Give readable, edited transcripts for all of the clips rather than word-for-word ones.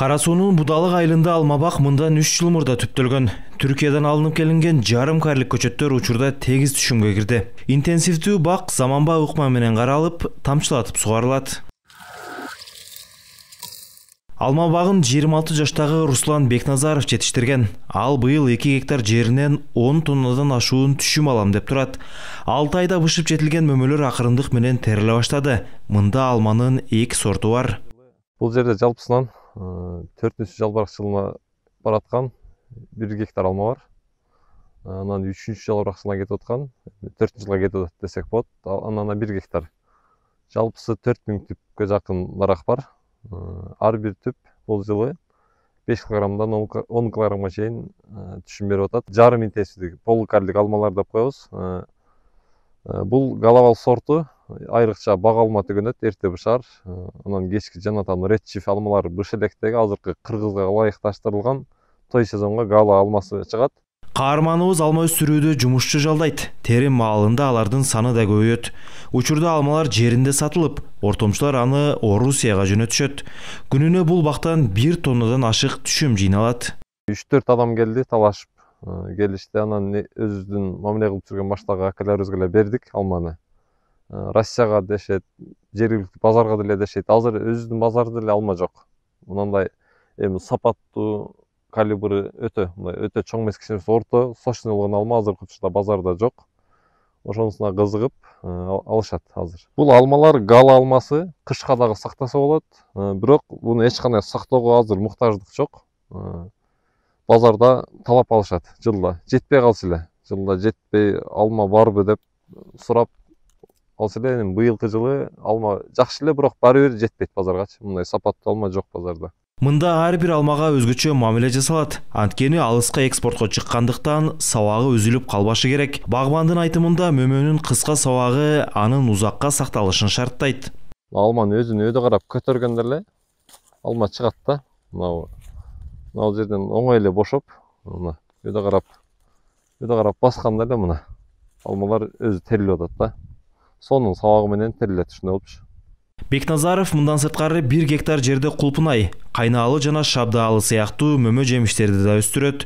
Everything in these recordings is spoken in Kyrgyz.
Кара суунун Будалык айылында алмабак мындан 3 жыл мурда түптөлгөн. Түркиядан алынып келинген жарым карлык көчөттөр учурда тегиз түшүмгө кирди. Интенсивдүү бак заманбап ыкма менен каралып, тамчылатып сугарылат. Алма багын 26 жаштагы Руслан Бекназаров жетиштирген. Ал быйыл 2 гектар жеринен 10 тоннадан ашуун түшүм алам деп турат. 6 айда бышып жетилген мөмөлөр акырындык менен териле баштады. Мында алманын 2 сорту бар. Бул жерде жалпысынан 4-нчү жалбыракчылыгына бараткан 1 гектар алма бар. Анан 3-нчү жалбыракчылыгына кетип аткан 4 жылга кетип атат десек болот. Анан 1 гектар. Жалпысы 4000 түпкө жакын дарак бар. Ар бир түп бул жылы 5 килограммдан 10 килограммга чейин түшүм берип атат. Жарым интенсивдик полукарлик алмалар деп коебуз. Бул глобал сорту айрыкча бак алма төгөнөт, эрте бышар. Анан кечки Жанатан Редчиф алмалар быш электеги азыркы кыргызга ылайыкташтырылган той сезонго гала алмасы чыгат. Каарманыбыз алма өстүрүүдө жумушчу жалдайт. Терим маалында алардын саны да көбөйөт. Учурда алмалар жеринде сатылып, ортомчулар аны Орусияга жөнөтүшөт. Күнүнө бул бактан 1 тоннадан ашык түшүм жыйналат. 3-4 адам келди, талашып келишти. Анан өзүбүздүн мамиле кылып жүргөн баштагы акаларыбызга бердик алманы. Россияга дешет, жергиликтүү базарга деле дешет. Азыр өзүбүздүн базарда деле алма жок. Мындай сапаттуу калибры өтө чоң эмес, кичине орто, сочный болгон алма азыркы учурда базарда жок. Ошонусуна кызыгып алышат азыр. Бул алмалар гала алмасы, кышка дагы сактаса болот. Бирок буну эч кандай сактоого азыр муктаждык жок. Базарда талап алышат жылда. Жетпей калса эле, жылда жетпей алма барбы деп сурап алса эле, быйылкы жылы алма жакшы эле, бирок баары бир жетпейт базаргачы. Мындай сапаттуу алма жок базарда. Мында ар бир алмага өзгөчө мамиле жасалат. Анткени алыска экспортко чыккандыктан сабагы үзүлүп калбашы керек. Багбандын айтымында мөмөнүн кыска сабагы анын узакка сакталышын шарттайт. Алманы өзүнө өйдө карап көтөргөндө эле алма чыгат да. Мына жерден оңой эле бошоп, мына өйдө карап басканда эле мына алмалар өзү терилип атат да. Сонун сабагы менен терилет, ушундай болупчу. Бекназаров мындан сырткары 1 гектар жерде кулпунай, кайнаалы жана шабдаалы сыяктуу мөмө жемиштерди да өстүрөт.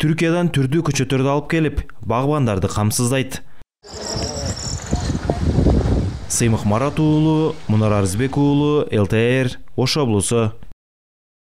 Түркиядан түрдүү көчөттөрдү алып келип, багбандарды камсыздайт. Сыймык Марат уулу, Мунар Арызбек уулу, ЛТР, Ош облусу.